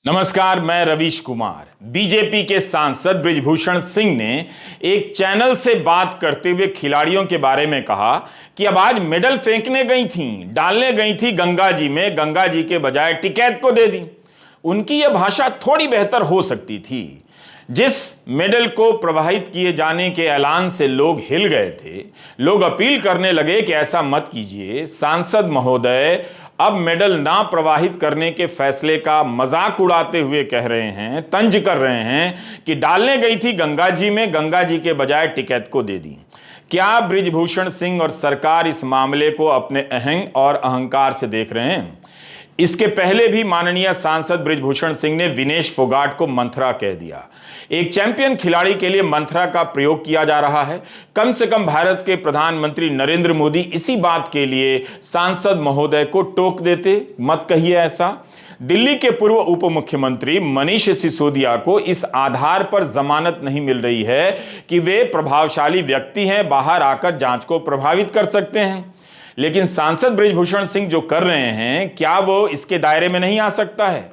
नमस्कार, मैं रवीश कुमार। बीजेपी के सांसद बृजभूषण सिंह ने एक चैनल से बात करते हुए खिलाड़ियों के बारे में कहा कि अब आज मेडल फेंकने गई थीं, डालने गई थी गंगा जी में, गंगा जी के बजाय टिकैत को दे दी। उनकी यह भाषा थोड़ी बेहतर हो सकती थी। जिस मेडल को प्रवाहित किए जाने के ऐलान से लोग हिल गए थे, लोग अपील करने लगे कि ऐसा मत कीजिए। सांसद महोदय अब मेडल ना प्रवाहित करने के फैसले का मजाक उड़ाते हुए कह रहे हैं, तंज कर रहे हैं कि डालने गई थी गंगा जी में, गंगा जी के बजाय टिकैत को दे दी। क्या बृजभूषण सिंह और सरकार इस मामले को अपने अहंग और अहंकार से देख रहे हैं? इसके पहले भी माननीय सांसद बृजभूषण सिंह ने विनेश फोगाट को मंथरा कह दिया। एक चैंपियन खिलाड़ी के लिए मंथरा का प्रयोग किया जा रहा है। कम से कम भारत के प्रधानमंत्री नरेंद्र मोदी इसी बात के लिए सांसद महोदय को टोक देते, मत कहिए ऐसा। दिल्ली के पूर्व उप मुख्यमंत्री मनीष सिसोदिया को इस आधार पर जमानत नहीं मिल रही है कि वे प्रभावशाली व्यक्ति हैं, बाहर आकर जांच को प्रभावित कर सकते हैं। लेकिन सांसद बृजभूषण सिंह जो कर रहे हैं, क्या वो इसके दायरे में नहीं आ सकता है?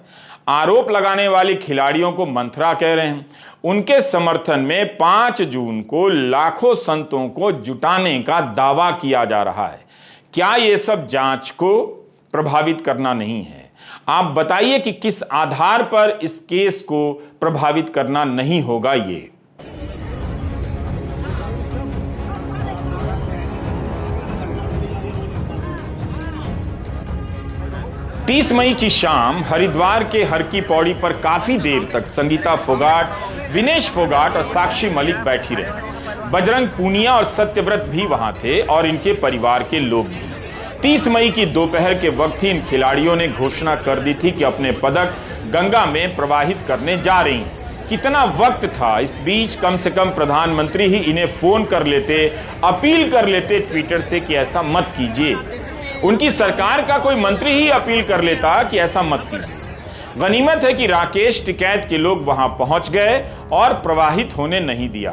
आरोप लगाने वाले खिलाड़ियों को मंथरा कह रहे हैं। उनके समर्थन में 5 जून को लाखों संतों को जुटाने का दावा किया जा रहा है। क्या ये सब जांच को प्रभावित करना नहीं है? आप बताइए कि किस आधार पर इस केस को प्रभावित करना नहीं होगा। ये 30 मई की शाम हरिद्वार के हर की पौड़ी पर काफी देर तक संगीता फोगाट, विनेश फोगाट और साक्षी मलिक बैठी रही। बजरंग पूनिया और सत्यव्रत भी वहां थे और इनके परिवार के लोग भी। 30 मई की दोपहर के वक्त ही इन खिलाड़ियों ने घोषणा कर दी थी कि अपने पदक गंगा में प्रवाहित करने जा रही हैं। कितना वक्त था? इस बीच कम से कम प्रधानमंत्री ही इन्हें फोन कर लेते, अपील कर लेते ट्विटर से कि ऐसा मत कीजिए। उनकी सरकार का कोई मंत्री ही अपील कर लेता कि ऐसा मत कीजिए। गनीमत है कि राकेश टिकैत के लोग वहां पहुंच गए और प्रवाहित होने नहीं दिया।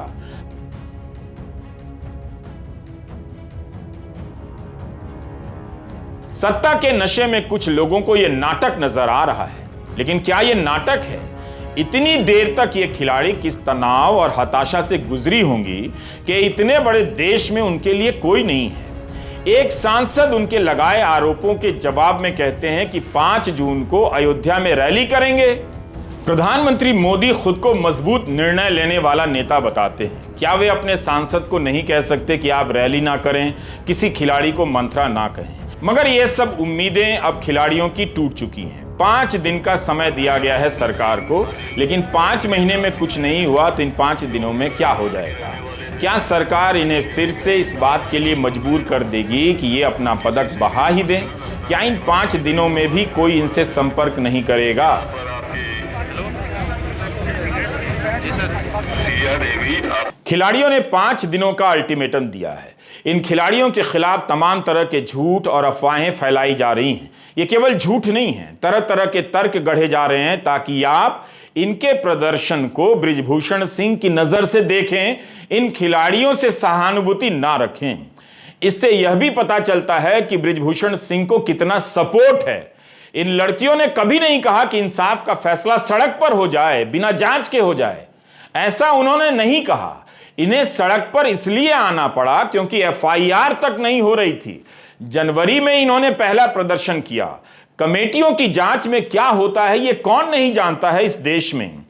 सत्ता के नशे में कुछ लोगों को यह नाटक नजर आ रहा है, लेकिन क्या यह नाटक है? इतनी देर तक ये खिलाड़ी किस तनाव और हताशा से गुजरी होंगी कि इतने बड़े देश में उनके लिए कोई नहीं है। एक सांसद उनके लगाए आरोपों के जवाब में कहते हैं कि 5 जून को अयोध्या में रैली करेंगे। प्रधानमंत्री मोदी खुद को मजबूत निर्णय लेने वाला नेता बताते हैं। क्या वे अपने सांसद को नहीं कह सकते कि आप रैली ना करें, किसी खिलाड़ी को मंथरा ना कहें? मगर ये सब उम्मीदें अब खिलाड़ियों की टूट चुकी हैं। 5 दिन का समय दिया गया है सरकार को, लेकिन 5 महीने में कुछ नहीं हुआ तो इन 5 दिनों में क्या हो जाएगा? क्या सरकार इन्हें फिर से इस बात के लिए मजबूर कर देगी कि ये अपना पदक बहा ही दें? क्या इन 5 दिनों में भी कोई इनसे संपर्क नहीं करेगा? खिलाड़ियों ने 5 दिनों का अल्टीमेटम दिया है। इन खिलाड़ियों के खिलाफ तमाम तरह के झूठ और अफवाहें फैलाई जा रही हैं। ये केवल झूठ नहीं है, तरह तरह के तर्क गढ़े जा रहे हैं ताकि आप इनके प्रदर्शन को बृजभूषण सिंह की नजर से देखें, इन खिलाड़ियों से सहानुभूति ना रखें। इससे यह भी पता चलता है कि बृजभूषण सिंह को कितना सपोर्ट है। इन लड़कियों ने कभी नहीं कहा कि इंसाफ का फैसला सड़क पर हो जाए, बिना जांच के हो जाए। ऐसा उन्होंने नहीं कहा। इन्हें सड़क पर इसलिए आना पड़ा क्योंकि एफआईआर तक नहीं हो रही थी। जनवरी में इन्होंने पहला प्रदर्शन किया। कमेटियों की जांच में क्या होता है ये कौन नहीं जानता है इस देश में।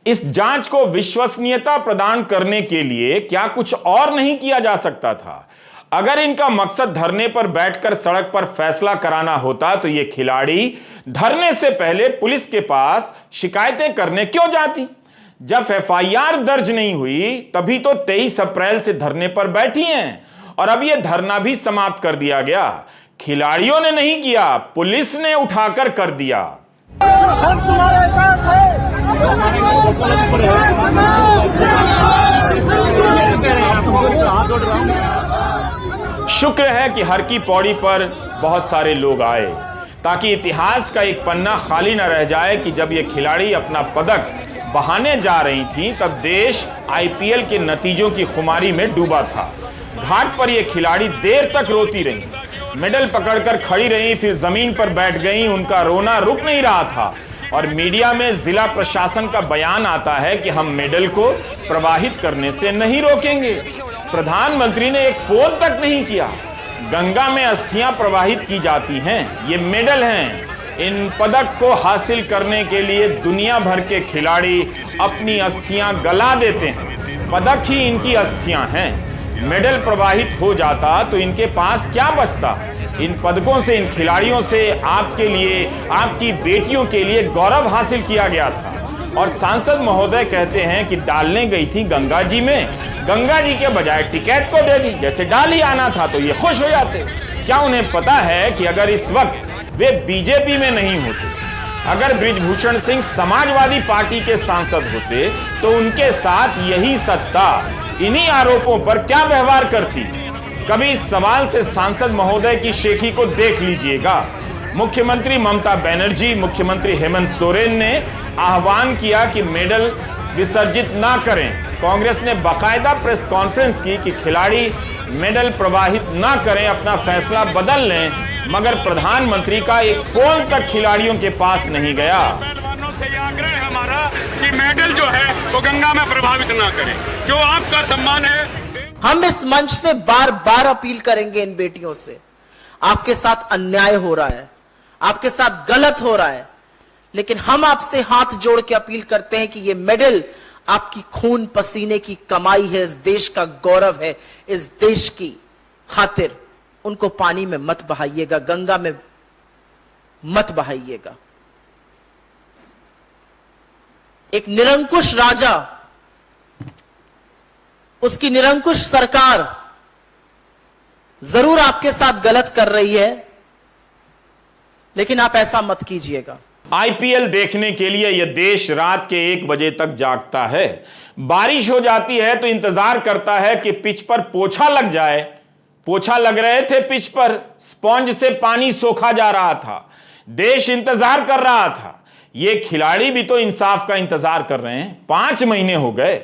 इस जांच को विश्वसनीयता प्रदान करने के लिए क्या कुछ और नहीं किया जा सकता था? अगर इनका मकसद धरने पर बैठकर सड़क पर फैसला कराना होता तो ये खिलाड़ी धरने से पहले पुलिस के पास शिकायतें करने क्यों जाती? जब एफआईआर दर्ज नहीं हुई तभी तो 23 अप्रैल से धरने पर बैठी हैं और अब यह धरना भी समाप्त कर दिया गया। खिलाड़ियों ने नहीं किया, पुलिस ने उठाकर कर दिया। हम तुम्हारे साथ हैं। शुक्र है कि हर की पौड़ी पर बहुत सारे लोग आए ताकि इतिहास का एक पन्ना खाली न रह जाए कि जब ये खिलाड़ी अपना पदक बहाने जा रही थी तब देश आईपीएल के नतीजों की खुमारी में डूबा था। घाट पर ये खिलाड़ी देर तक रोती रही, मेडल पकड़कर खड़ी रही, फिर जमीन पर बैठ गई। उनका रोना रुक नहीं रहा था। और मीडिया में जिला प्रशासन का बयान आता है कि हम मेडल को प्रवाहित करने से नहीं रोकेंगे। प्रधानमंत्री ने एक फोन तक नहीं किया। गंगा में अस्थियां प्रवाहित की जाती हैं, ये मेडल हैं। इन पदक को हासिल करने के लिए दुनिया भर के खिलाड़ी अपनी अस्थियां गला देते हैं। पदक ही इनकी अस्थियां हैं। मेडल प्रवाहित हो जाता तो इनके पास क्या बचता? इन पदकों से, इन खिलाड़ियों से आपके लिए, आपकी बेटियों के लिए गौरव हासिल किया गया था। और सांसद महोदय कहते हैं कि डालने गई थी गंगा जी में, गंगा जी के बजाय टिकट को दे दी। जैसे डाल ही आना था तो ये खुश हो जाते। क्या उन्हें पता है कि अगर इस वक्त वे बीजेपी में नहीं होते, अगर बृजभूषण सिंह समाजवादी पार्टी के सांसद होते, तो उनके साथ यही सत्ता इन्हीं आरोपों पर क्या व्यवहार करती? कभी इस सवाल से सांसद महोदय की शेखी को देख लीजिएगा। मुख्यमंत्री ममता बनर्जी, मुख्यमंत्री हेमंत सोरेन ने आह्वान किया कि मेडल विसर्जित ना करें। कांग्रेस ने बाकायदा प्रेस कॉन्फ्रेंस की कि खिलाड़ी मेडल प्रवाहित ना करें, अपना फैसला बदल लें, मगर प्रधानमंत्री का एक फोन तक खिलाड़ियों के पास नहीं गया। पहलवानों से यह आग्रह है हमारा कि मेडल जो है वो गंगा में प्रभावित ना करें, जो आपका सम्मान है। हम इस मंच से बार बार अपील करेंगे इन बेटियों से, आपके साथ अन्याय हो रहा है, आपके साथ गलत हो रहा है, लेकिन हम आपसे हाथ जोड़ के अपील करते हैं कि ये मेडल आपकी खून पसीने की कमाई है, इस देश का गौरव है। इस देश की खातिर उनको पानी में मत बहाइएगा, गंगा में मत बहाइएगा। एक निरंकुश राजा, उसकी निरंकुश सरकार जरूर आपके साथ गलत कर रही है, लेकिन आप ऐसा मत कीजिएगा। आईपीएल देखने के लिए यह देश रात के 1 बजे तक जागता है। बारिश हो जाती है तो इंतजार करता है कि पिच पर पोछा लग जाए। पोछा लग रहे थे पिच पर, स्पॉन्ज से पानी सोखा जा रहा था, देश इंतजार कर रहा था। ये खिलाड़ी भी तो इंसाफ का इंतजार कर रहे हैं। 5 महीने हो गए।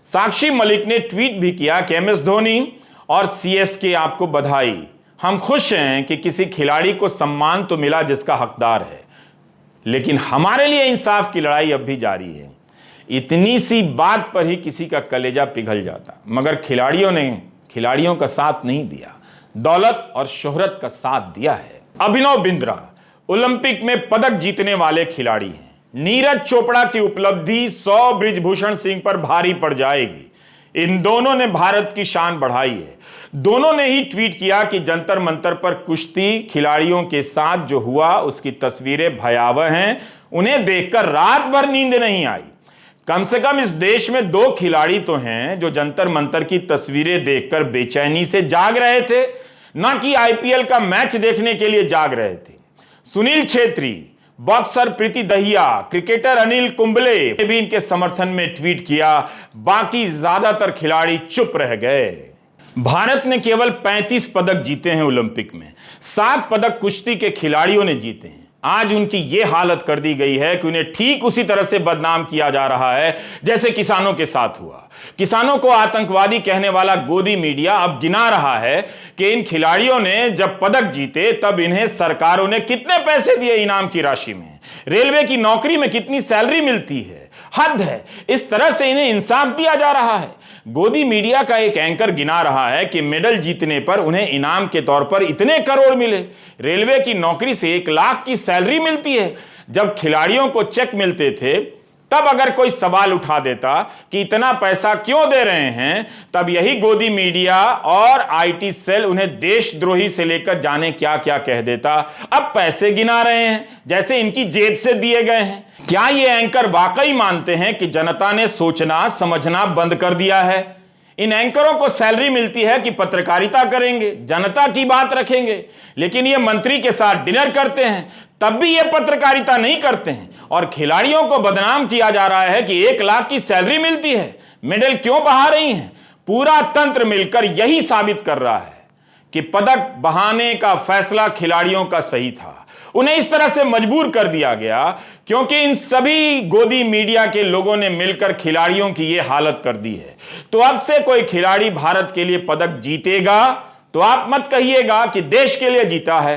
साक्षी मलिक ने ट्वीट भी किया कि एमएस धोनी और सीएसके आपको बधाई, हम खुश हैं कि किसी खिलाड़ी को सम्मान तो मिला जिसका हकदार है, लेकिन हमारे लिए इंसाफ की लड़ाई अब भी जारी है। इतनी सी बात पर ही किसी का कलेजा पिघल जाता, मगर खिलाड़ियों ने खिलाड़ियों का साथ नहीं दिया, दौलत और शोहरत का साथ दिया है। अभिनव बिंद्रा ओलंपिक में पदक जीतने वाले खिलाड़ी हैं। नीरज चोपड़ा की उपलब्धि 100 बृजभूषण सिंह पर भारी पड़ जाएगी। इन दोनों ने भारत की शान बढ़ाई है। दोनों ने ही ट्वीट किया कि जंतर मंतर पर कुश्ती खिलाड़ियों के साथ जो हुआ उसकी तस्वीरें भयावह हैं, उन्हें देखकर रात भर नींद नहीं आई। कम से कम इस देश में 2 खिलाड़ी तो हैं जो जंतर मंतर की तस्वीरें देखकर बेचैनी से जाग रहे थे, ना कि आईपीएल का मैच देखने के लिए जाग रहे थे। सुनील छेत्री, बॉक्सर प्रीति दहिया, क्रिकेटर अनिल कुंबले ने भी इनके समर्थन में ट्वीट किया। बाकी ज्यादातर खिलाड़ी चुप रह गए। भारत ने केवल 35 पदक जीते हैं ओलंपिक में, 7 पदक कुश्ती के खिलाड़ियों ने जीते हैं। आज उनकी यह हालत कर दी गई है कि उन्हें ठीक उसी तरह से बदनाम किया जा रहा है जैसे किसानों के साथ हुआ। किसानों को आतंकवादी कहने वाला गोदी मीडिया अब गिना रहा है कि इन खिलाड़ियों ने जब पदक जीते तब इन्हें सरकारों ने कितने पैसे दिए इनाम की राशि में, रेलवे की नौकरी में कितनी सैलरी मिलती है। हद है, इस तरह से इन्हें इंसाफ दिया जा रहा है। गोदी मीडिया का एक एंकर गिना रहा है कि मेडल जीतने पर उन्हें इनाम के तौर पर इतने करोड़ मिले, रेलवे की नौकरी से 1 लाख की सैलरी मिलती है। जब खिलाड़ियों को चेक मिलते थे तब अगर कोई सवाल उठा देता कि इतना पैसा क्यों दे रहे हैं, तब यही गोदी मीडिया और आईटी सेल उन्हें देशद्रोही से लेकर जाने क्या क्या कह देता। अब पैसे गिना रहे हैं जैसे इनकी जेब से दिए गए हैं। क्या ये एंकर वाकई मानते हैं कि जनता ने सोचना समझना बंद कर दिया है? इन एंकरों को सैलरी मिलती है कि पत्रकारिता करेंगे, जनता की बात रखेंगे, लेकिन ये मंत्री के साथ डिनर करते हैं तब भी ये पत्रकारिता नहीं करते हैं। और खिलाड़ियों को बदनाम किया जा रहा है कि 1 लाख की सैलरी मिलती है, मेडल क्यों बहा रही हैं। पूरा तंत्र मिलकर यही साबित कर रहा है कि पदक बहाने का फैसला खिलाड़ियों का सही था। उन्हें इस तरह से मजबूर कर दिया गया क्योंकि इन सभी गोदी मीडिया के लोगों ने मिलकर खिलाड़ियों की यह हालत कर दी है। तो अब से कोई खिलाड़ी भारत के लिए पदक जीतेगा तो आप मत कहिएगा कि देश के लिए जीता है,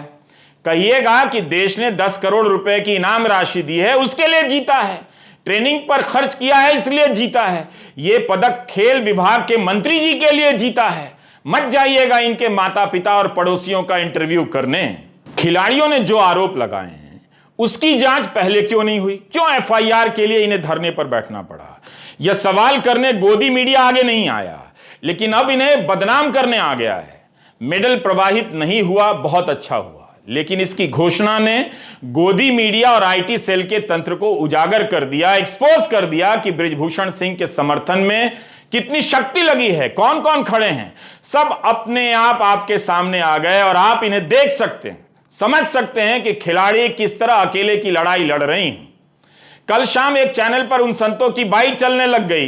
कहिएगा कि देश ने 10 करोड़ रुपए की इनाम राशि दी है, उसके लिए जीता है, ट्रेनिंग पर खर्च किया है इसलिए जीता है, यह पदक खेल विभाग के मंत्री जी के लिए जीता है। मत जाइएगा इनके माता पिता और पड़ोसियों का इंटरव्यू करने। खिलाड़ियों ने जो आरोप लगाए हैं उसकी जांच पहले क्यों नहीं हुई? क्यों एफआईआर के लिए इन्हें धरने पर बैठना पड़ा? यह सवाल करने गोदी मीडिया आगे नहीं आया, लेकिन अब इन्हें बदनाम करने आ गया है। मेडल प्रवाहित नहीं हुआ, बहुत अच्छा हुआ, लेकिन इसकी घोषणा ने गोदी मीडिया और आईटी सेल के तंत्र को उजागर कर दिया, एक्सपोज कर दिया कि बृजभूषण सिंह के समर्थन में कितनी शक्ति लगी है, कौन कौन खड़े हैं। सब अपने आप आपके सामने आ गए और आप इन्हें देख सकते हैं, समझ सकते हैं कि खिलाड़ी किस तरह अकेले की लड़ाई लड़ रही हैं। कल शाम एक चैनल पर उन संतों की बाइट चलने लग गई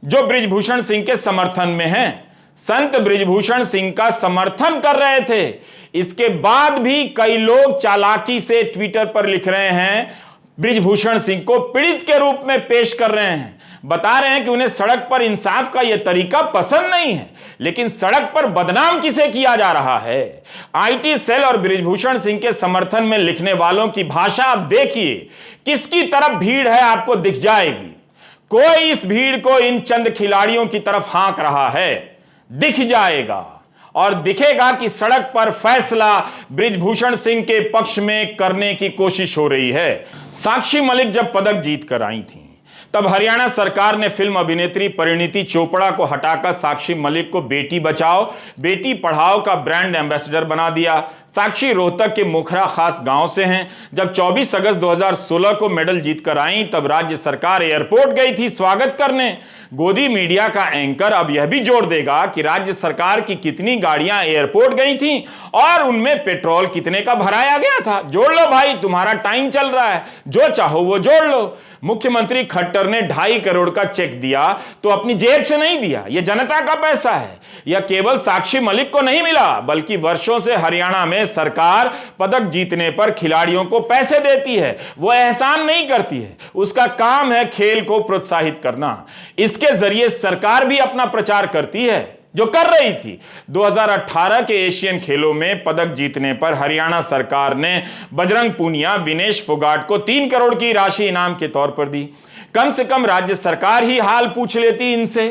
जो बृजभूषण सिंह के समर्थन में हैं। संत बृजभूषण सिंह का समर्थन कर रहे थे, इसके बाद भी कई लोग चालाकी से ट्विटर पर लिख रहे हैं, बृजभूषण सिंह को पीड़ित के रूप में पेश कर रहे हैं, बता रहे हैं कि उन्हें सड़क पर इंसाफ का यह तरीका पसंद नहीं है। लेकिन सड़क पर बदनाम किसे किया जा रहा है? आईटी सेल और बृजभूषण सिंह के समर्थन में लिखने वालों की भाषा आप देखिए, किसकी तरफ भीड़ है आपको दिख जाएगी। कोई इस भीड़ को इन चंद खिलाड़ियों की तरफ हाँक रहा है, दिख जाएगा। और दिखेगा कि सड़क पर फैसला बृजभूषण सिंह के पक्ष में करने की कोशिश हो रही है। साक्षी मलिक जब पदक जीत कर आई थी तब हरियाणा सरकार ने फिल्म अभिनेत्री परिणीति चोपड़ा को हटाकर साक्षी मलिक को बेटी बचाओ बेटी पढ़ाओ का ब्रांड एम्बेसडर बना दिया। साक्षी रोहतक के मोखरा खास गांव से हैं। जब 24 अगस्त 2016 को मेडल जीतकर आई तब राज्य सरकार एयरपोर्ट गई थी स्वागत करने। गोदी मीडिया का एंकर अब यह भी जोड़ देगा कि राज्य सरकार की कितनी गाड़ियां एयरपोर्ट गई थी और उनमें पेट्रोल कितने का भराया गया था। जोड़ लो भाई, तुम्हारा टाइम चल रहा है, जो चाहो वो जोड़ लो। मुख्यमंत्री खट्टर ने 2.5 करोड़ का चेक दिया तो अपनी जेब से नहीं दिया, यह जनता का पैसा है। यह केवल साक्षी मलिक को नहीं मिला, बल्कि वर्षों से हरियाणा में सरकार पदक जीतने पर खिलाड़ियों को पैसे देती है, वो एहसान नहीं करती है। उसका काम है खेल को प्रोत्साहित करना। इसके जरिए सरकार भी अपना प्रचार करती है, जो कर रही थी। 2018 के एशियन खेलों में पदक जीतने पर हरियाणा सरकार ने बजरंग पूनिया, विनेश फोगाट को 3 करोड़ की राशि इनाम के तौर पर दी। कम से कम राज्य सरकार ही हाल पूछ लेती इनसे।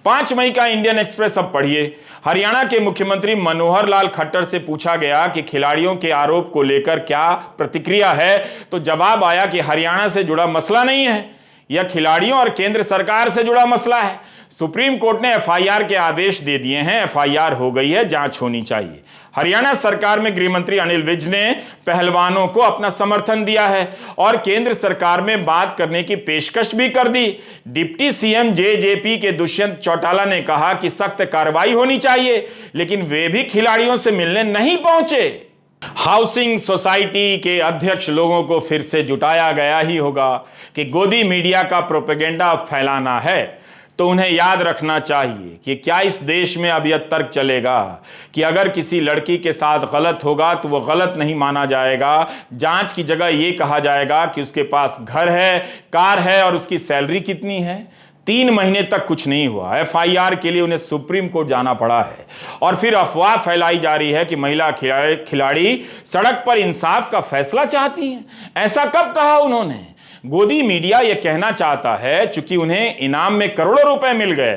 5 मई का इंडियन एक्सप्रेस अब पढ़िए। हरियाणा के मुख्यमंत्री मनोहर लाल खट्टर से पूछा गया कि खिलाड़ियों के आरोप को लेकर क्या प्रतिक्रिया है, तो जवाब आया कि हरियाणा से जुड़ा मसला नहीं है, यह खिलाड़ियों और केंद्र सरकार से जुड़ा मसला है। सुप्रीम कोर्ट ने एफआईआर के आदेश दे दिए हैं, एफआईआर हो गई है, जांच होनी चाहिए। हरियाणा सरकार में गृह मंत्री अनिल विज ने पहलवानों को अपना समर्थन दिया है और केंद्र सरकार में बात करने की पेशकश भी कर दी। डिप्टी सीएम जेजेपी के दुष्यंत चौटाला ने कहा कि सख्त कार्रवाई होनी चाहिए, लेकिन वे भी खिलाड़ियों से मिलने नहीं पहुंचे। हाउसिंग सोसाइटी के अध्यक्ष लोगों को फिर से जुटाया गया ही होगा कि गोदी मीडिया का प्रोपेगेंडा फैलाना है, तो उन्हें याद रखना चाहिए कि क्या इस देश में अब यह तर्क चलेगा कि अगर किसी लड़की के साथ गलत होगा तो वह गलत नहीं माना जाएगा। जांच की जगह यह कहा जाएगा कि उसके पास घर है, कार है और उसकी सैलरी कितनी है। 3 महीने तक कुछ नहीं हुआ, एफआईआर के लिए उन्हें सुप्रीम कोर्ट जाना पड़ा है और फिर अफवाह फैलाई जा रही है कि महिला खिलाड़ी सड़क पर इंसाफ का फैसला चाहती हैं। ऐसा कब कहा उन्होंने? गोदी मीडिया यह कहना चाहता है चूंकि उन्हें इनाम में करोड़ों रुपए मिल गए,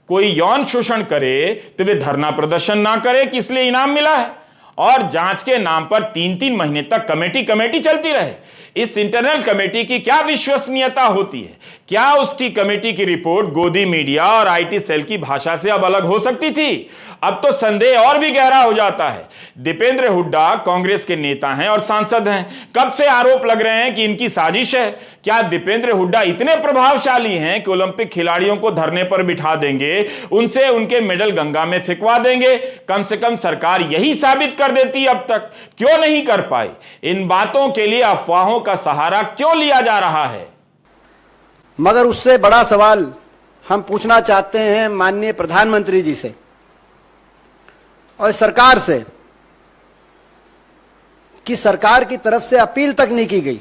कोई यौन शोषण करे तो वे धरना प्रदर्शन ना करे कि इसलिए इनाम मिला है और जांच के नाम पर 3-3 महीने तक कमेटी चलती रहे। इस इंटरनल कमेटी की क्या विश्वसनीयता होती है? क्या उसकी कमेटी की रिपोर्ट गोदी मीडिया और आईटी सेल की भाषा से अब अलग हो सकती थी? अब तो संदेह और भी गहरा हो जाता है। दीपेंद्र हुड्डा कांग्रेस के नेता हैं और सांसद हैं। कब से आरोप लग रहे हैं कि इनकी साजिश है। क्या दीपेंद्र हुड्डा इतने प्रभावशाली हैं कि ओलंपिक खिलाड़ियों को धरने पर बिठा देंगे, उनसे उनके मेडल गंगा में फेंकवा देंगे? कम से कम सरकार यही साबित कर देती, अब तक क्यों नहीं कर पाई? इन बातों के लिए अफवाहों का सहारा क्यों लिया जा रहा है? मगर उससे बड़ा सवाल हम पूछना चाहते हैं माननीय प्रधानमंत्री जी से और सरकार से कि सरकार की तरफ से अपील तक नहीं की गई।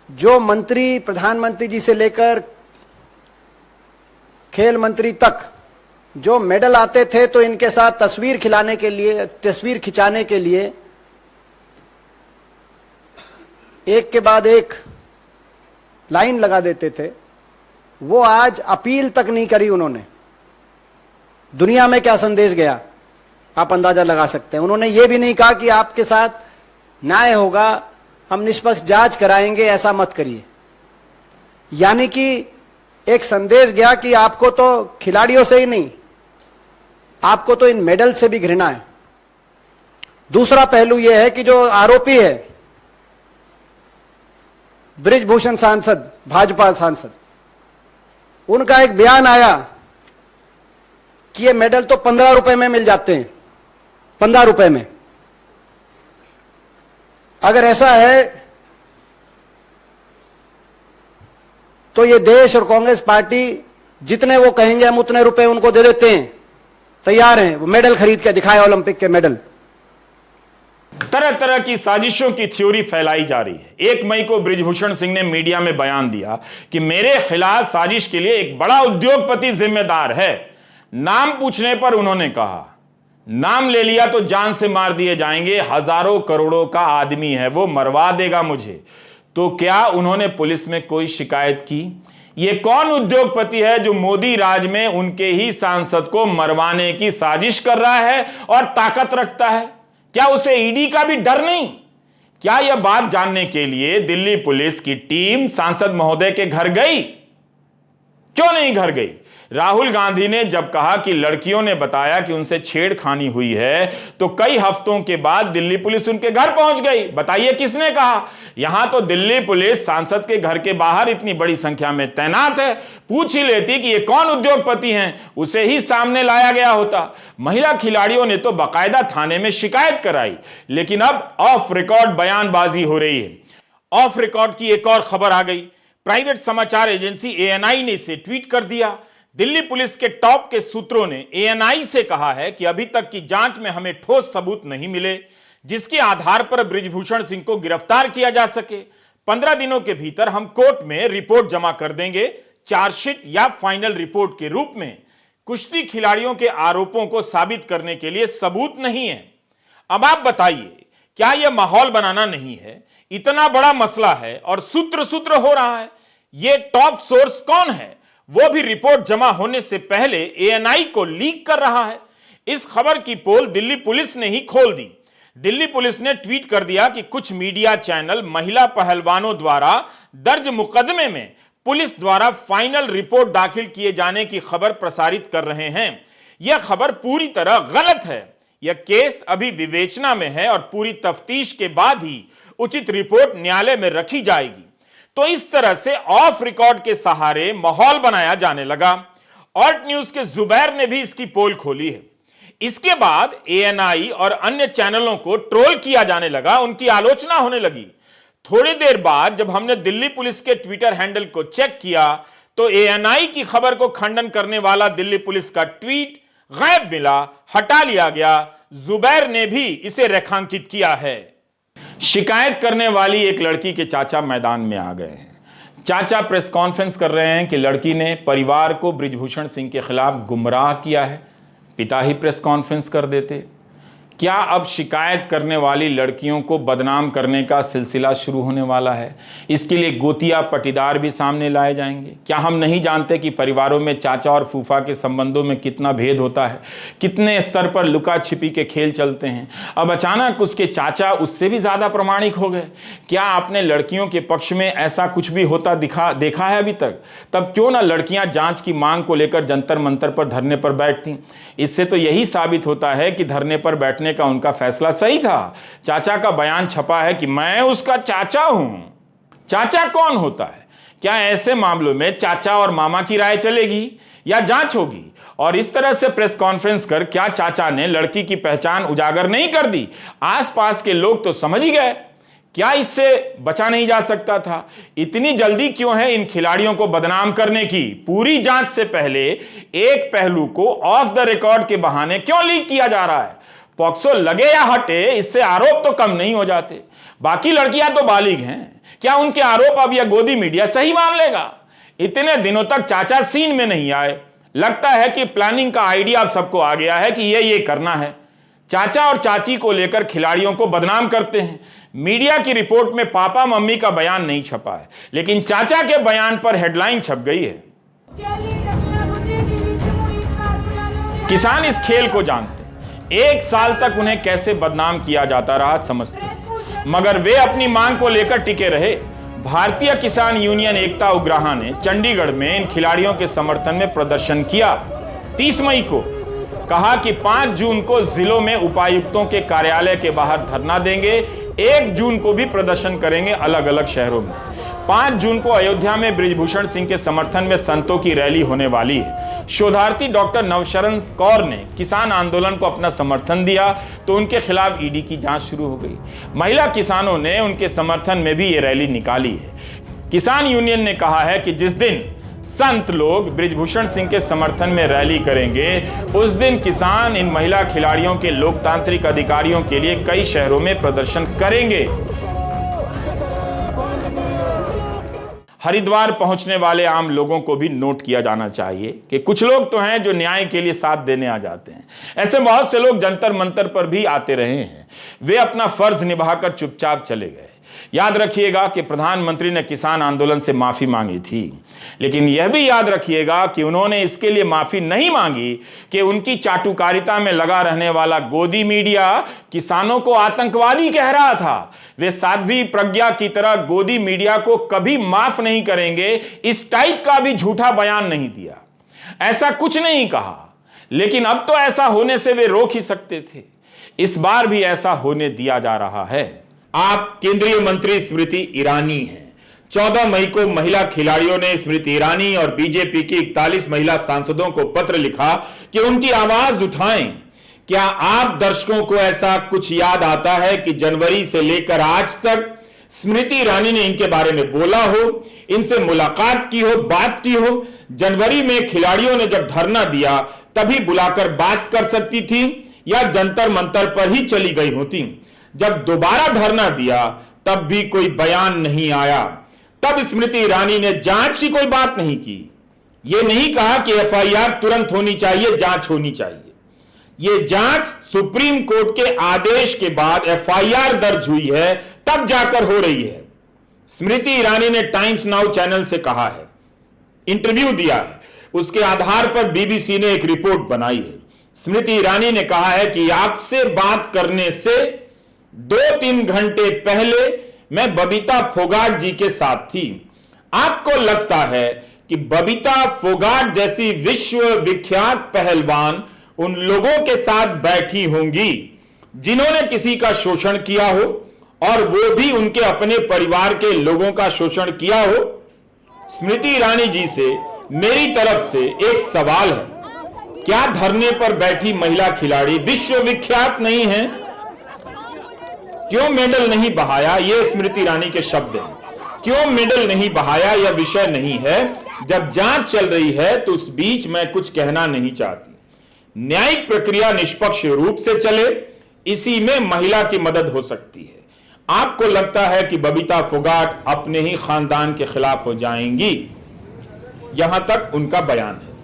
जो मंत्री प्रधानमंत्री जी से लेकर खेल मंत्री तक जो मेडल आते थे तो इनके साथ तस्वीर खिंचाने के लिए एक के बाद एक लाइन लगा देते थे, वो आज अपील तक नहीं करी उन्होंने। दुनिया में क्या संदेश गया आप अंदाजा लगा सकते हैं। उन्होंने ये भी नहीं कहा कि आपके साथ न्याय होगा, हम निष्पक्ष जांच कराएंगे, ऐसा मत करिए। यानी कि एक संदेश गया कि आपको तो खिलाड़ियों से ही नहीं, आपको तो इन मेडल से भी घृणा है। दूसरा पहलू यह है कि जो आरोपी है बृजभूषण सांसद, भाजपा सांसद, उनका एक बयान आया कि ये मेडल तो 15 रुपए में मिल जाते हैं, 15 रुपए में। अगर ऐसा है तो ये देश और कांग्रेस पार्टी जितने वो कहेंगे हम उतने रुपए उनको दे देते हैं, तैयार हैं, वो मेडल खरीद के दिखाए, ओलंपिक के मेडल। तरह तरह की साजिशों की थ्योरी फैलाई जा रही है। 1 मई को बृजभूषण सिंह ने मीडिया में बयान दिया कि मेरे खिलाफ साजिश के लिए एक बड़ा उद्योगपति जिम्मेदार है। नाम पूछने पर उन्होंने कहा, नाम ले लिया तो जान से मार दिए जाएंगे, हजारों करोड़ों का आदमी है, वो मरवा देगा मुझे। तो क्या उन्होंने पुलिस में कोई शिकायत की? ये कौन उद्योगपति है जो मोदी राज में उनके ही सांसद को मरवाने की साजिश कर रहा है और ताकत रखता है? क्या उसे ईडी का भी डर नहीं? क्या यह बात जानने के लिए दिल्ली पुलिस की टीम सांसद महोदय के घर गई? क्यों नहीं घर गई? राहुल गांधी ने जब कहा कि लड़कियों ने बताया कि उनसे छेड़खानी हुई है, तो कई हफ्तों के बाद दिल्ली पुलिस उनके घर पहुंच गई। बताइए किसने कहा? यहां तो दिल्ली पुलिस सांसद के घर के बाहर इतनी बड़ी संख्या में तैनात है। पूछ ही लेती कि ये कौन उद्योगपति हैं, उसे ही सामने लाया गया होता। महिला खिलाड़ियों ने तो बाकायदा थाने में शिकायत कराई, लेकिन अब ऑफ रिकॉर्ड बयानबाजी हो रही है। ऑफ रिकॉर्ड की एक और खबर आ गई। प्राइवेट समाचार एजेंसी ANI ने इसे ट्वीट कर दिया। दिल्ली पुलिस के टॉप के सूत्रों ने ANI से कहा है कि अभी तक की जांच में हमें ठोस सबूत नहीं मिले जिसके आधार पर बृजभूषण सिंह को गिरफ्तार किया जा सके। 15 दिनों के भीतर हम कोर्ट में रिपोर्ट जमा कर देंगे, चार्जशीट या फाइनल रिपोर्ट के रूप में। कुश्ती खिलाड़ियों के आरोपों को साबित करने के लिए सबूत नहीं है। अब आप बताइए, क्या यह माहौल बनाना नहीं है? इतना बड़ा मसला है और सूत्र हो रहा है। यह टॉप सोर्स कौन है? वो भी रिपोर्ट जमा होने से पहले ANI को लीक कर रहा है। इस खबर की पोल दिल्ली पुलिस ने ही खोल दी। दिल्ली पुलिस ने ट्वीट कर दिया कि कुछ मीडिया चैनल महिला पहलवानों द्वारा दर्ज मुकदमे में पुलिस द्वारा फाइनल रिपोर्ट दाखिल किए जाने की खबर प्रसारित कर रहे हैं। यह खबर पूरी तरह गलत है। यह केस अभी विवेचना में है और पूरी तफ्तीश के बाद ही उचित रिपोर्ट न्यायालय में रखी जाएगी। तो इस तरह से ऑफ रिकॉर्ड के सहारे माहौल बनाया जाने लगा। ऑल्ट न्यूज के जुबैर ने भी इसकी पोल खोली है। इसके बाद ANI और अन्य चैनलों को ट्रोल किया जाने लगा, उनकी आलोचना होने लगी। थोड़ी देर बाद जब हमने दिल्ली पुलिस के ट्विटर हैंडल को चेक किया तो ANI की खबर को खंडन करने वाला दिल्ली पुलिस का ट्वीट गायब मिला, हटा लिया गया। जुबैर ने भी इसे रेखांकित किया है। शिकायत करने वाली एक लड़की के चाचा मैदान में आ गए हैं। चाचा प्रेस कॉन्फ्रेंस कर रहे हैं कि लड़की ने परिवार को बृजभूषण सिंह के खिलाफ गुमराह किया है। पिता ही प्रेस कॉन्फ्रेंस कर देते। क्या अब शिकायत करने वाली लड़कियों को बदनाम करने का सिलसिला शुरू होने वाला है? इसके लिए गोतिया पटीदार भी सामने लाए जाएंगे। क्या हम नहीं जानते कि परिवारों में चाचा और फूफा के संबंधों में कितना भेद होता है, कितने स्तर पर लुका छिपी के खेल चलते हैं? अब अचानक उसके चाचा उससे भी ज्यादा प्रमाणिक हो गए। क्या आपने लड़कियों के पक्ष में ऐसा कुछ भी होता देखा है अभी तक? तब क्यों ना लड़कियां जांच की मांग को लेकर जंतर मंतर पर धरने पर बैठती? इससे तो यही साबित होता है कि धरने पर बैठने का उनका फैसला सही था। चाचा का बयान छपा है कि मैं उसका चाचा हूं। चाचा कौन होता है? क्या ऐसे मामलों में चाचा और मामा की राय चलेगी या जांच होगी? और इस तरह से प्रेस कॉन्फ्रेंस कर क्या चाचा ने लड़की की पहचान उजागर नहीं कर दी? आसपास के लोग तो समझ ही गए। क्या इससे बचा नहीं जा सकता था? इतनी जल्दी क्यों है इन खिलाड़ियों को बदनाम करने की? पूरी जांच से पहले एक पहलू को ऑफ द रिकॉर्ड के बहाने क्यों लीक किया जा रहा है? पॉक्सो लगे या हटे, इससे आरोप तो कम नहीं हो जाते। बाकी लड़कियां तो बालिग हैं, क्या उनके आरोप अब यह गोदी मीडिया सही मान लेगा? इतने दिनों तक चाचा सीन में नहीं आए, लगता है कि प्लानिंग का आइडिया अब सबको आ गया है कि ये करना है। चाचा और चाची को लेकर खिलाड़ियों को बदनाम करते हैं। मीडिया की रिपोर्ट में पापा मम्मी का बयान नहीं छपा है, लेकिन चाचा के बयान पर हेडलाइन छप गई है। किसान इस खेल को जानते हैं। 1 साल तक उन्हें कैसे बदनाम किया जाता रहा समझते हैं, मगर वे अपनी मांग को लेकर टिके रहे। भारतीय किसान यूनियन एकता उग्राहा ने चंडीगढ़ में इन खिलाड़ियों के समर्थन में प्रदर्शन किया। 30 मई को कहा कि 5 जून को जिलों में उपायुक्तों के कार्यालय के बाहर धरना देंगे। 1 जून को भी प्रदर्शन करेंगे अलग अलग शहरों में। 5 जून को अयोध्या में बृजभूषण सिंह के समर्थन में संतों की रैली होने वाली है। शोधार्थी डॉक्टर नवशरण कौर ने किसान आंदोलन को अपना समर्थन दिया तो उनके खिलाफ ईडी की जांच शुरू हो गई। महिला किसानों ने उनके समर्थन में भी ये रैली निकाली है। किसान यूनियन ने कहा है कि जिस दिन संत लोग बृजभूषण सिंह के समर्थन में रैली करेंगे, उस दिन किसान इन महिला खिलाड़ियों के लोकतांत्रिक अधिकारियों के लिए कई शहरों में प्रदर्शन करेंगे। हरिद्वार पहुंचने वाले आम लोगों को भी नोट किया जाना चाहिए कि कुछ लोग तो हैं जो न्याय के लिए साथ देने आ जाते हैं। ऐसे बहुत से लोग जंतर मंतर पर भी आते रहे हैं। वे अपना फर्ज निभाकर चुपचाप चले गए। याद रखिएगा कि प्रधानमंत्री ने किसान आंदोलन से माफी मांगी थी, लेकिन यह भी याद रखिएगा कि उन्होंने इसके लिए माफी नहीं मांगी कि उनकी चाटुकारिता में लगा रहने वाला गोदी मीडिया किसानों को आतंकवादी कह रहा था। वे साध्वी प्रज्ञा की तरह गोदी मीडिया को कभी माफ नहीं करेंगे, इस टाइप का भी झूठा बयान नहीं दिया। ऐसा कुछ नहीं कहा, लेकिन अब तो ऐसा होने से वे रोक ही सकते थे। इस बार भी ऐसा होने दिया जा रहा है। आप केंद्रीय मंत्री स्मृति ईरानी हैं। 14 मई को महिला खिलाड़ियों ने स्मृति ईरानी और बीजेपी की 41 महिला सांसदों को पत्र लिखा कि उनकी आवाज उठाएं। क्या आप दर्शकों को ऐसा कुछ याद आता है कि जनवरी से लेकर आज तक स्मृति ईरानी ने इनके बारे में बोला हो, इनसे मुलाकात की हो, बात की हो? जनवरी में खिलाड़ियों ने जब धरना दिया तभी बुलाकर बात कर सकती थी या जंतर मंतर पर ही चली गई होती। जब दोबारा धरना दिया तब भी कोई बयान नहीं आया। तब स्मृति ईरानी ने जांच की कोई बात नहीं की। यह नहीं कहा कि एफआईआर तुरंत होनी चाहिए, जांच होनी चाहिए। यह जांच सुप्रीम कोर्ट के आदेश के बाद एफआईआर दर्ज हुई है तब जाकर हो रही है। स्मृति ईरानी ने टाइम्स नाउ चैनल से कहा है, इंटरव्यू दिया है, उसके आधार पर बीबीसी ने एक रिपोर्ट बनाई है। स्मृति ईरानी ने कहा है कि आपसे बात करने से 2-3 घंटे पहले मैं बबीता फोगाट जी के साथ थी। आपको लगता है कि बबीता फोगाट जैसी विश्व विख्यात पहलवान उन लोगों के साथ बैठी होंगी जिन्होंने किसी का शोषण किया हो, और वो भी उनके अपने परिवार के लोगों का शोषण किया हो? स्मृति ईरानी जी से मेरी तरफ से एक सवाल है, क्या धरने पर बैठी महिला खिलाड़ी विश्व विख्यात नहीं है? क्यों मेडल नहीं बहाया? ये स्मृति ईरानी के शब्द हैं। क्यों मेडल नहीं बहाया यह विषय नहीं है। जब जांच चल रही है तो उस बीच मैं कुछ कहना नहीं चाहती। न्यायिक प्रक्रिया निष्पक्ष रूप से चले, इसी में महिला की मदद हो सकती है। आपको लगता है कि बबीता फोगाट अपने ही खानदान के खिलाफ हो जाएंगी? यहां तक उनका बयान है।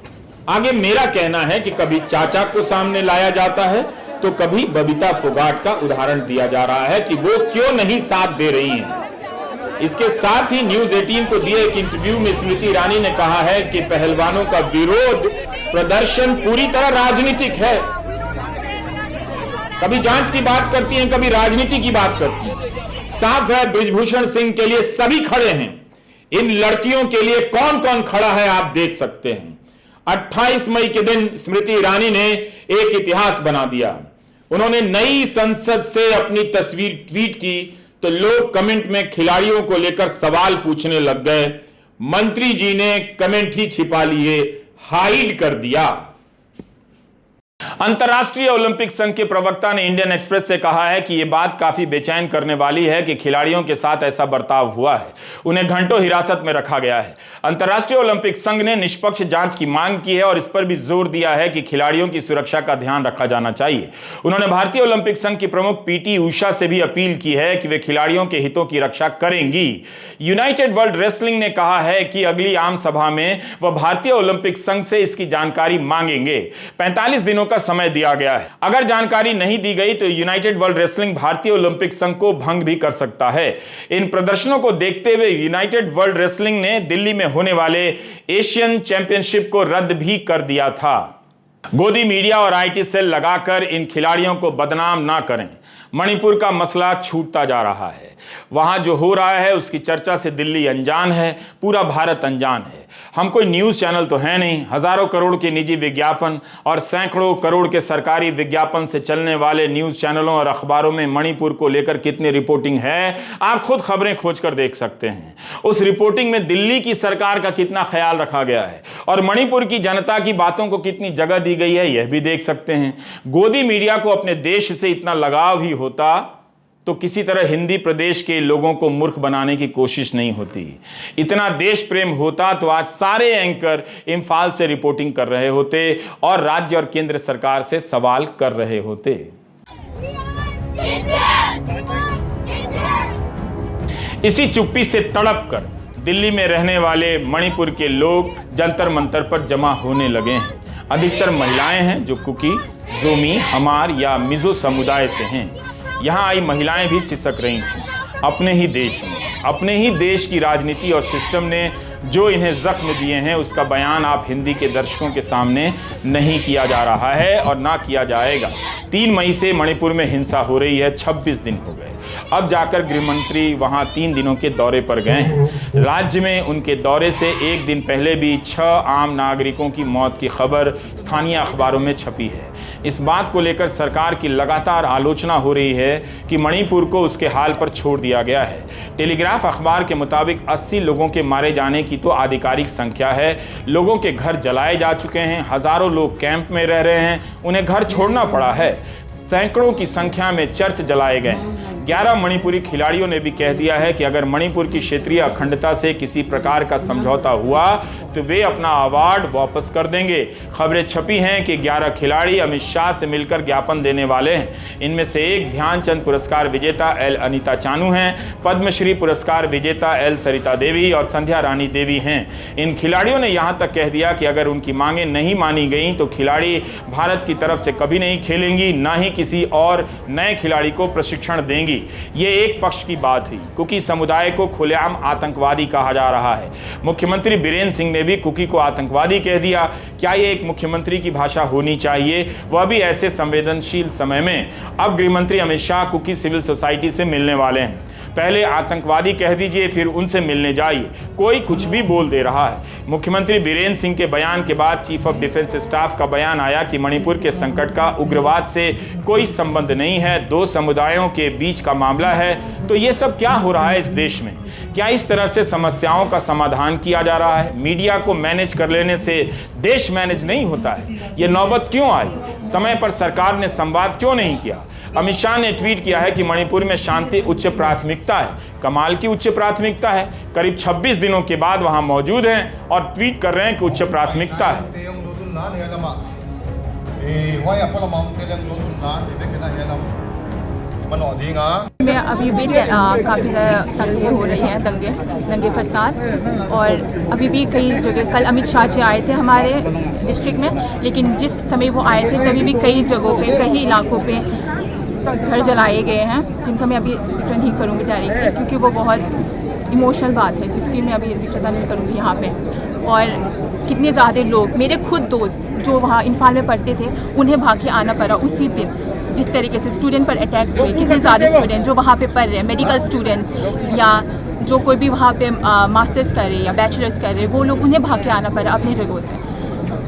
आगे मेरा कहना है कि कभी चाचा को सामने लाया जाता है तो कभी बबीता फोगाट का उदाहरण दिया जा रहा है कि वो क्यों नहीं साथ दे रही हैं। इसके साथ ही न्यूज 18 को दिए एक इंटरव्यू में स्मृति ईरानी ने कहा है कि पहलवानों का विरोध प्रदर्शन पूरी तरह राजनीतिक है। कभी जांच की बात करती हैं, कभी राजनीति की बात करती हैं। साफ है, बृजभूषण सिंह के लिए सभी खड़े हैं। इन लड़कियों के लिए कौन कौन खड़ा है आप देख सकते हैं। 28 मई के दिन स्मृति ईरानी ने एक इतिहास बना दिया। उन्होंने नई संसद से अपनी तस्वीर ट्वीट की तो लोग कमेंट में खिलाड़ियों को लेकर सवाल पूछने लग गए। मंत्री जी ने कमेंट ही छिपा लिए, हाइड कर दिया। अंतर्राष्ट्रीय ओलंपिक संघ के प्रवक्ता ने इंडियन एक्सप्रेस से कहा है कि यह बात काफी बेचैन करने वाली है कि खिलाड़ियों के साथ ऐसा बर्ताव हुआ है, उन्हें घंटों हिरासत में रखा गया है। अंतर्राष्ट्रीय ओलंपिक संघ ने निष्पक्ष जांच की मांग की है और इस पर भी जोर दिया है कि खिलाड़ियों की सुरक्षा का ध्यान रखा जाना चाहिए। उन्होंने भारतीय ओलंपिक संघ की प्रमुख पीटी उषा से भी अपील की है कि वे खिलाड़ियों के हितों की रक्षा करेंगी। यूनाइटेड वर्ल्ड रेसलिंग ने कहा है कि अगली आम सभा में वह भारतीय ओलंपिक संघ से इसकी जानकारी मांगेंगे। 45 दिनों का समय दिया गया है। अगर जानकारी नहीं दी गई तो यूनाइटेड वर्ल्ड रेसलिंग भारतीय ओलंपिक संघ को भंग भी कर सकता है। इन प्रदर्शनों को देखते हुए यूनाइटेड वर्ल्ड रेसलिंग ने दिल्ली में होने वाले एशियन चैंपियनशिप को रद्द भी कर दिया था। गोदी मीडिया और आईटी सेल लगाकर इन खिलाड़ियों को बदनाम ना करें। मणिपुर का मसला छूटता जा रहा है। वहां जो हो रहा है उसकी चर्चा से दिल्ली अनजान है, पूरा भारत अनजान है। हम कोई न्यूज चैनल तो है नहीं। हजारों करोड़ के निजी विज्ञापन और सैकड़ों करोड़ के सरकारी विज्ञापन से चलने वाले न्यूज चैनलों और अखबारों में मणिपुर को लेकर कितनी रिपोर्टिंग है, आप खुद खबरें खोजकर देख सकते हैं। उस रिपोर्टिंग में दिल्ली की सरकार का कितना ख्याल रखा गया है और मणिपुर की जनता की बातों को कितनी जगह दी गई है, यह भी देख सकते हैं। गोदी मीडिया को अपने देश से इतना लगाव ही होता तो किसी तरह हिंदी प्रदेश के लोगों को मूर्ख बनाने की कोशिश नहीं होती। इतना देश प्रेम होता तो आज सारे एंकर इम्फाल से रिपोर्टिंग कर रहे होते और राज्य और केंद्र सरकार से सवाल कर रहे होते। इसी चुप्पी से तड़प कर दिल्ली में रहने वाले मणिपुर के लोग जंतर मंतर पर जमा होने लगे हैं। अधिकतर महिलाएं हैं जो कुकी, जोमी, हमार या मिजो समुदाय से हैं। यहाँ आई महिलाएं भी सिसक रही थीं अपने ही देश में। अपने ही देश की राजनीति और सिस्टम ने जो इन्हें जख्म दिए हैं उसका बयान आप हिंदी के दर्शकों के सामने नहीं किया जा रहा है और ना किया जाएगा। 3 मई से मणिपुर में हिंसा हो रही है, 26 दिन हो गए। अब जाकर गृह मंत्री वहां 3 दिनों के दौरे पर गए हैं। राज्य में उनके दौरे से एक दिन पहले भी 6 आम नागरिकों की मौत की खबर स्थानीय अखबारों में छपी है। इस बात को लेकर सरकार की लगातार आलोचना हो रही है कि मणिपुर को उसके हाल पर छोड़ दिया गया है। टेलीग्राफ अखबार के मुताबिक 80 लोगों के मारे जाने की तो आधिकारिक संख्या है। लोगों के घर जलाए जा चुके हैं, हजारों लोग कैंप में रह रहे हैं, उन्हें घर छोड़ना पड़ा है। सैकड़ों की संख्या में चर्च जलाए गए हैं। 11 मणिपुरी खिलाड़ियों ने भी कह दिया है कि अगर मणिपुर की क्षेत्रीय अखंडता से किसी प्रकार का समझौता हुआ तो वे अपना अवार्ड वापस कर देंगे। खबरें छपी हैं कि 11 खिलाड़ी अमित शाह से मिलकर ज्ञापन देने वाले हैं। इनमें से एक ध्यानचंद पुरस्कार विजेता एल अनीता चानू हैं, पद्मश्री पुरस्कार विजेता एल सरिता देवी और संध्या रानी देवी हैं। इन खिलाड़ियों ने यहां तक कह दिया कि अगर उनकी मांगें नहीं मानी गई तो खिलाड़ी भारत की तरफ से कभी नहीं खेलेंगी, ना ही किसी और नए खिलाड़ी को प्रशिक्षण देंगी। ये एक पक्ष की बात हुई। कुकी समुदाय को खुलेआम आतंकवादी कहा जा रहा है। मुख्यमंत्री बीरेंद्र सिंह ने भी कुकी को आतंकवादी कह दिया। क्या ये एक मुख्यमंत्री की भाषा होनी चाहिए, वह भी ऐसे संवेदनशील समय में? अब गृह मंत्री अमित शाह कुकी सिविल सोसाइटी से मिलने वाले हैं। पहले आतंकवादी कह दीजिए, फिर उनसे मिलने जाइए। कोई कुछ भी बोल दे रहा है। मुख्यमंत्री बीरेंद्र सिंह के बयान के बाद चीफ ऑफ डिफेंस स्टाफ का बयान आया कि मणिपुर के संकट का उग्रवाद से कोई संबंध नहीं है, 2 समुदायों के बीच का मामला है। तो ये सब क्या हो रहा है इस देश में? क्या इस तरह से समस्याओं का समाधान किया जा रहा है? मीडिया को मैनेज कर लेने से देश मैनेज नहीं होता है। ये नौबत क्यों आई? समय पर सरकार ने संवाद क्यों नहीं किया? अमित शाह ने ट्वीट किया है कि मणिपुर में शांति उच्च प्राथमिकता है। कमाल की उच्च प्राथमिकता है। करीब 26 दिनों के बाद वहां मौजूद हैं और ट्वीट कर रहे हैं कि उच्च प्राथमिकता है। में अभी भी काफ़ी दंगे हो रही हैं, दंगे फसाद। और अभी भी कई जगह, कल अमित शाह जी आए थे हमारे डिस्ट्रिक्ट में, लेकिन जिस समय वो आए थे तभी भी कई जगहों पे, कई इलाकों पे घर जलाए गए हैं, जिनका मैं अभी जिक्र नहीं करूँगी डायरेक्टली, क्योंकि वो बहुत इमोशनल बात है जिसकी मैं अभी जिक्र नहीं करूँगी यहाँ पे। और कितने ज़्यादा लोग, मेरे खुद दोस्त जो वहाँ इम्फाल में पढ़ते थे, उन्हें भाग के आना पड़ा उसी दिन। जिस तरीके से स्टूडेंट पर अटैक्स हुए, कितने ज़्यादा स्टूडेंट जो वहाँ पे पढ़ रहे हैं, मेडिकल स्टूडेंट्स या जो कोई भी वहाँ पे मास्टर्स कर रहे हैं या बैचलर्स कर रहे हैं, वो लोग, उन्हें भाग के आना पड़ा अपनी जगहों से।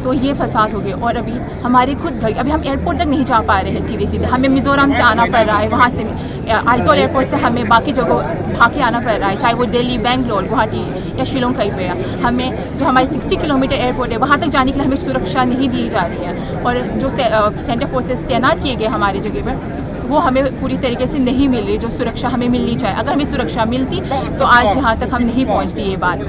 तो ये फसाद हो गए। और अभी हमारे खुद घर, अभी हम एयरपोर्ट तक नहीं जा पा रहे हैं सीधे सीधे, हमें मिज़ोरम से आना पड़ रहा है, वहाँ से आइजोल एयरपोर्ट से हमें बाकी जगह भाग के आना पड़ रहा है, चाहे वो दिल्ली, बेंगलोर, गुवाहाटी या शिलोंग कहीं पे है। हमें जो हमारे 60 किलोमीटर एयरपोर्ट है वहाँ तक जाने के लिए हमें सुरक्षा नहीं दी जा रही है। और जो सेंटर फोर्सेस तैनात किए गए हमारी जगह पर, वो हमें पूरी तरीके से नहीं मिल रही जो सुरक्षा हमें मिलनी चाहिए। अगर हमें सुरक्षा मिलती तो आज यहाँ तक हम नहीं पहुँचती ये बात।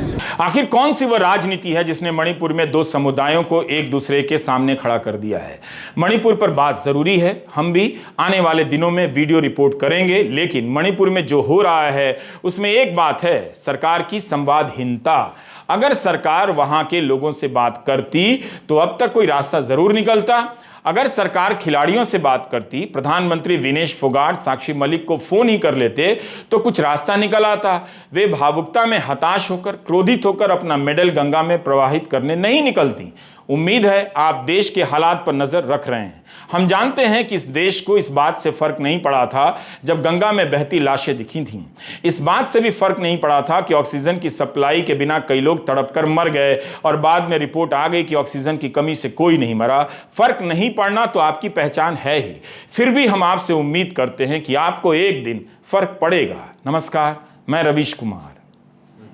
आखिर कौन सी वह राजनीति है जिसने मणिपुर में दो समुदायों को एक दूसरे के सामने खड़ा कर दिया है? मणिपुर पर बात जरूरी है, हम भी आने वाले दिनों में वीडियो रिपोर्ट करेंगे, लेकिन मणिपुर में जो हो रहा है उसमें एक बात है, सरकार की संवादहीनता। अगर सरकार वहां के लोगों से बात करती तो अब तक कोई रास्ता जरूर निकलता। अगर सरकार खिलाड़ियों से बात करती, प्रधानमंत्री विनेश फोगाट, साक्षी मलिक को फोन ही कर लेते तो कुछ रास्ता निकल आता। वे भावुकता में हताश होकर, क्रोधित होकर अपना मेडल गंगा में प्रवाहित करने नहीं निकलती। उम्मीद है आप देश के हालात पर नजर रख रहे हैं। हम जानते हैं कि इस देश को इस बात से फर्क नहीं पड़ा था जब गंगा में बहती लाशें दिखी थीं। इस बात से भी फर्क नहीं पड़ा था कि ऑक्सीजन की सप्लाई के बिना कई लोग तड़पकर मर गए और बाद में रिपोर्ट आ गई कि ऑक्सीजन की कमी से कोई नहीं मरा। फर्क नहीं पड़ना तो आपकी पहचान है ही। फिर भी हम आपसे उम्मीद करते हैं कि आपको एक दिन फर्क पड़ेगा। नमस्कार, मैं रवीश कुमार।